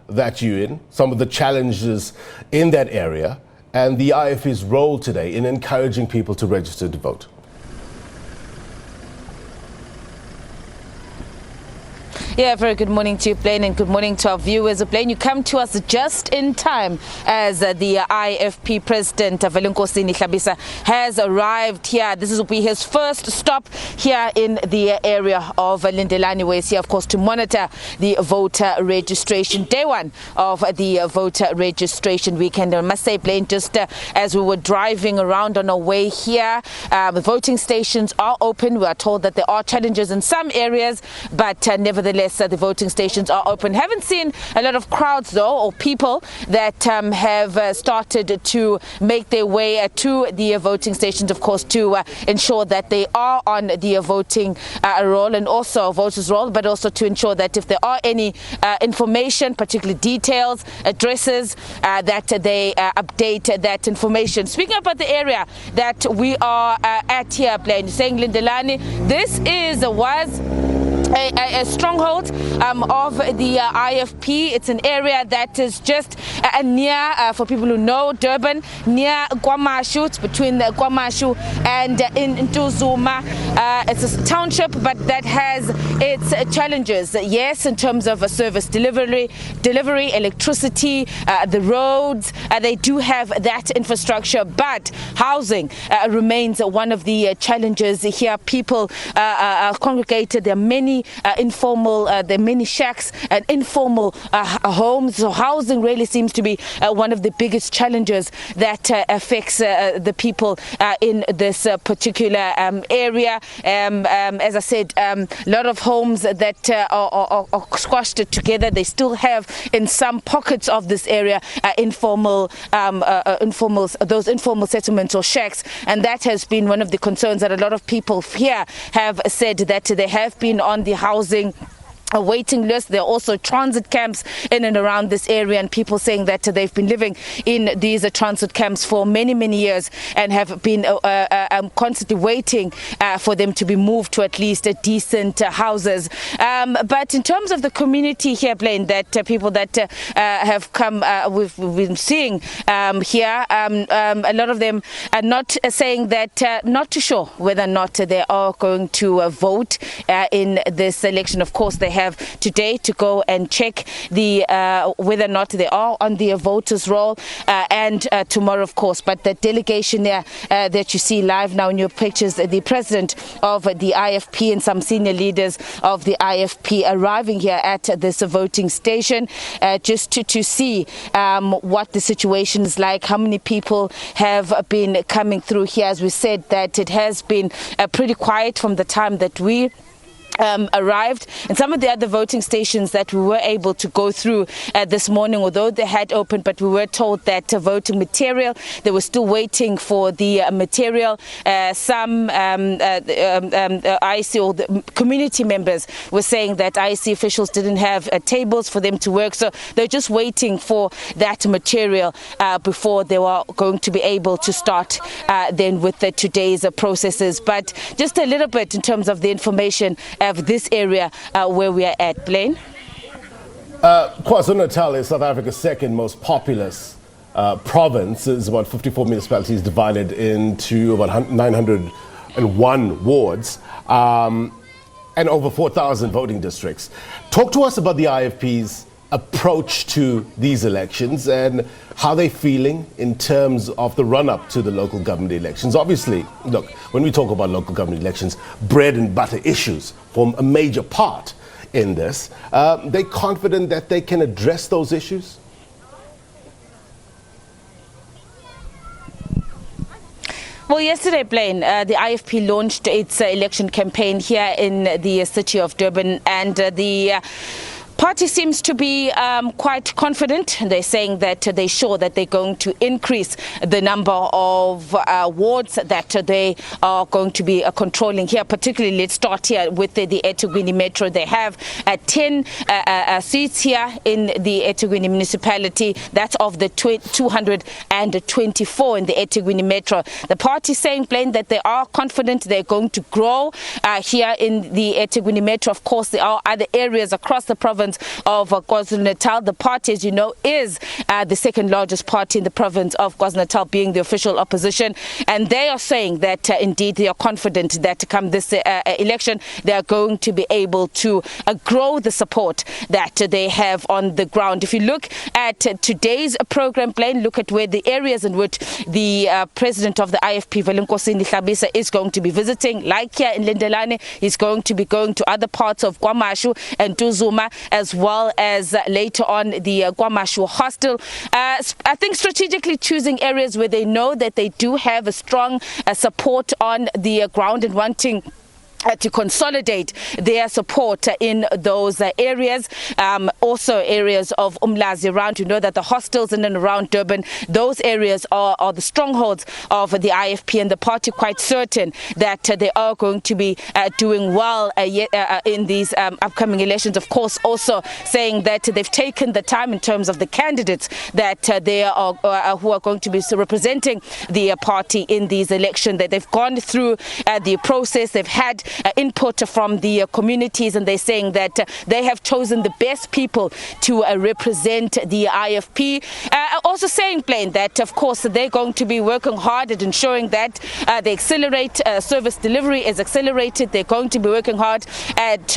that you're in, some of the challenges in that area, and the IFP's role today in encouraging people to register to vote. Yeah, very good morning to you, Blaine, and good morning to our viewers. Blaine, you come to us just in time as the IFP president, Velenkosini Hlabisa, has arrived here. This will be his first stop here in the area of Lindelani, where he's here, of course, to monitor the voter registration, day one of the voter registration weekend. And I must say, Blaine, just as we were driving around on our way here, the voting stations are open. We are told that there are challenges in some areas, but nevertheless, the voting stations are open. Haven't seen a lot of crowds though, or people that have started to make their way to the voting stations, of course, to ensure that they are on the voting roll and also voters roll, but also to ensure that if there are any information, particularly details, addresses, that they update that information. Speaking about the area that we are at here, Blaine, saying Lindelani, this was a stronghold of the IFP. It's an area that is just near, for people who know Durban, near KwaMashu. It's between KwaMashu and in Ntuzuma. It's a township, but that has its challenges. Yes, in terms of service delivery, electricity, the roads, they do have that infrastructure, but housing remains one of the challenges here. People are congregated. There are many informal, there are many shacks and informal homes. So housing really seems to be one of the biggest challenges that affects the people in this particular area. As I said, a lot of homes that are squashed together. They still have in some pockets of this area informal settlements or shacks, and that has been one of the concerns that a lot of people here have said, that they have been on the housing a waiting list. There are also transit camps in and around this area, and people saying that they've been living in these transit camps for many years and have been constantly waiting for them to be moved to at least decent houses. But in terms of the community here, Blaine, that people that have come, we've been seeing here, a lot of them are not saying that not too sure whether or not they are going to vote in this election. Of course, they have today to go and check the whether or not they are on the voters roll, and tomorrow, of course. But the delegation there that you see live now in your pictures, the president of the IFP and some senior leaders of the IFP arriving here at this voting station, just to see what the situation is like, how many people have been coming through here. As we said, that it has been pretty quiet from the time that we arrived. And some of the other voting stations that we were able to go through this morning, although they had opened, but we were told that voting material, they were still waiting for the material. Some IEC or the community members were saying that IEC officials didn't have tables for them to work, so they're just waiting for that material before they were going to be able to start then with today's processes. But just a little bit in terms of the information of this area where we are at, Blaine. KwaZulu-Natal is South Africa's second most populous province. It's about 54 municipalities divided into about 901 wards and over 4,000 voting districts. Talk to us about the IFP's approach to these elections and how they're feeling in terms of the run-up to the local government elections. Obviously, look, when we talk about local government elections, bread and butter issues form a major part in this. They're confident that they can address those issues? Well, yesterday, Blaine, the IFP launched its election campaign here in the city of Durban, and the party seems to be quite confident. They're saying that they're sure that they're going to increase the number of wards that they are going to be controlling here. Particularly, let's start here with the eThekwini Metro. They have 10 seats here in the eThekwini municipality. That's of the 224 in the eThekwini Metro. The party saying, Blaine, that they are confident they're going to grow here in the eThekwini Metro. Of course, there are other areas across the province province of KwaZulu-Natal. The party, as you know, is the second largest party in the province of KwaZulu-Natal, being the official opposition. And they are saying that indeed they are confident that to come this election, they are going to be able to grow the support that they have on the ground. If you look at today's program, Blaine, look at where the areas in which the president of the IFP, Velenkosini Hlabisa, is going to be visiting, like here in Lindelani. He's going to be going to other parts of KwaMashu and Ntuzuma, as well as later on the KwaMashu hostel. I think strategically choosing areas where they know that they do have a strong support on the ground and wanting to consolidate their support in those areas. Also areas of Umlazi around. You know that the hostels in and around Durban, those areas are the strongholds of the IFP, and the party quite certain that they are going to be doing well in these upcoming elections. Of course, also saying that they've taken the time in terms of the candidates that they are who are going to be representing the party in these elections, that they've gone through the process. They've had input from the communities, and they're saying that they have chosen the best people to represent the IFP. Also saying, Blaine, that of course they're going to be working hard at ensuring that they accelerate service delivery is accelerated. They're going to be working hard at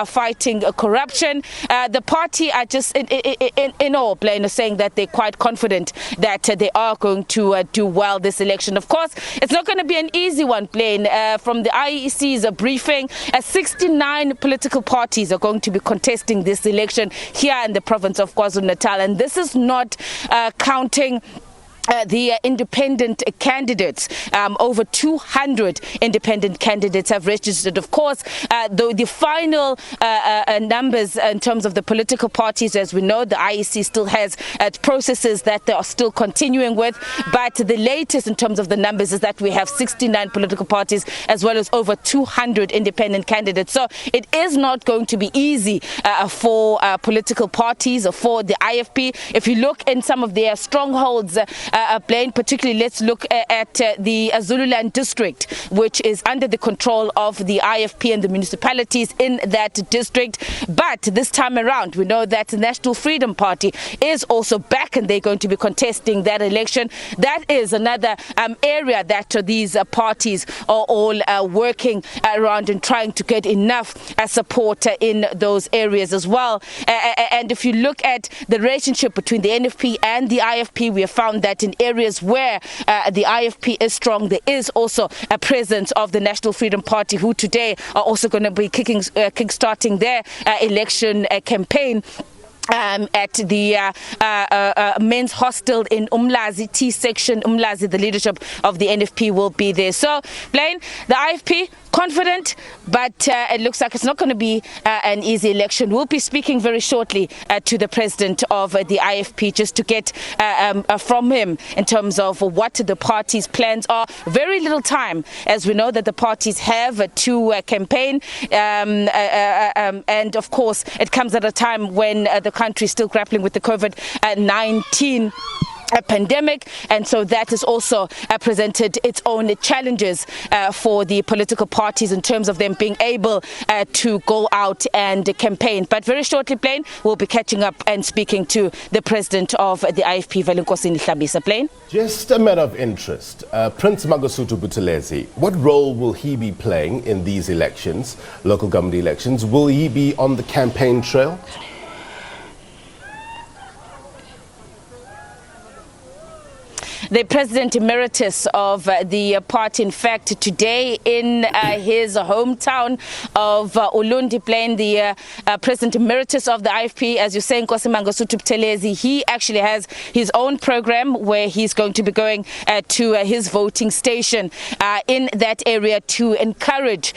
fighting corruption. The party are just in all, Blaine, is saying that they're quite confident that they are going to do well this election. Of course, it's not going to be an easy one, Blaine. From the IEC's briefing, 69 political parties are going to be contesting this election here in the province of KwaZulu-Natal, and this is not counting the independent candidates. Over 200 independent candidates have registered. Of course, the final numbers in terms of the political parties, as we know, the IEC still has processes that they are still continuing with, but the latest in terms of the numbers is that we have 69 political parties as well as over 200 independent candidates. So it is not going to be easy for political parties or for the IFP. If you look in some of their strongholds, Blaine, particularly, let's look at the Zululand district, which is under the control of the IFP and the municipalities in that district. But this time around, we know that the National Freedom Party is also back, and they're going to be contesting that election. That is another area that these parties are all working around and trying to get enough support in those areas as well. And if you look at the relationship between the NFP and the IFP, we have found that in areas where the IFP is strong, there is also a presence of the National Freedom Party, who today are also going to be kickstarting their election campaign at the men's hostel in Umlazi, T section Umlazi. The leadership of the NFP will be there. So, Blaine, the IFP confident, but it looks like it's not going to be an easy election. We'll be speaking very shortly to the president of the IFP just to get from him in terms of what the party's plans are. Very little time, as we know that the parties have to campaign, and of course it comes at a time when the country is still grappling with the COVID-19 pandemic, and so that has also presented its own challenges for the political parties in terms of them being able to go out and campaign. But very shortly, Blaine, we'll be catching up and speaking to the president of the IFP, Velenkosini Hlabisa. Blaine? Just a matter of interest, Prince Mangosuthu Buthelezi, what role will he be playing in these elections, local government elections? Will he be on the campaign trail? The President Emeritus of the party, in fact, today in his hometown of Ulundi, Plain, the President Emeritus of the IFP, as you're saying, Nkosi Mangosuthu Buthelezi, he actually has his own program where he's going to be going to his voting station in that area to encourage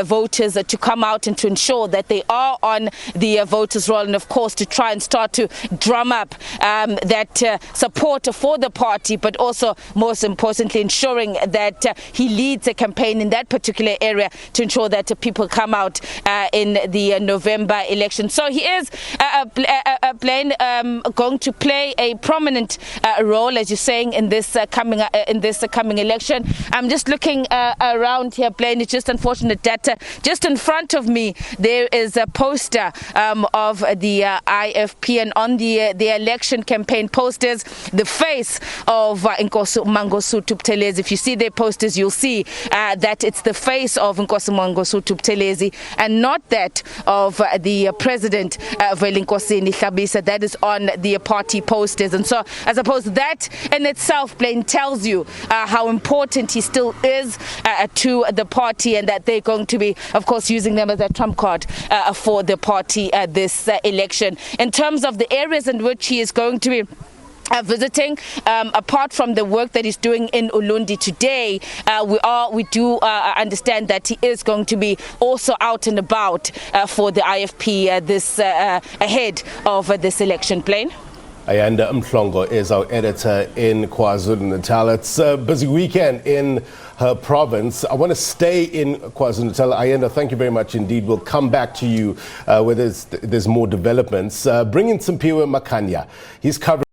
voters to come out and to ensure that they are on the voters' roll, and of course to try and start to drum up that support for the party party, but also, most importantly, ensuring that he leads a campaign in that particular area to ensure that people come out in the November election. So he is going to play a prominent role, as you're saying, in this coming election. I'm just looking around here, Blaine. It's just unfortunate that just in front of me there is a poster of the IFP, and on the election campaign posters, the face of Nkosi Mangosuthu Buthelezi. If you see their posters, you'll see that it's the face of Nkosi Mangosuthu Buthelezi and not that of the president Velenkosini Hlabisa. That is on the party posters, and so I suppose that in itself, Blaine, tells you how important he still is to the party, and that they're going to be, of course, using them as a trump card for the party this election. In terms of the areas in which he is going to be visiting, apart from the work that he's doing in Ulundi today, we do understand that he is going to be also out and about for the IFP this ahead of this election. Plain. Ayanda Mhlongo is our editor in KwaZulu-Natal. It's a busy weekend in her province. I want to stay in KwaZulu-Natal. Ayanda, thank you very much indeed. We'll come back to you where there's more developments. Bring in Simpiwe Makanya. He's covering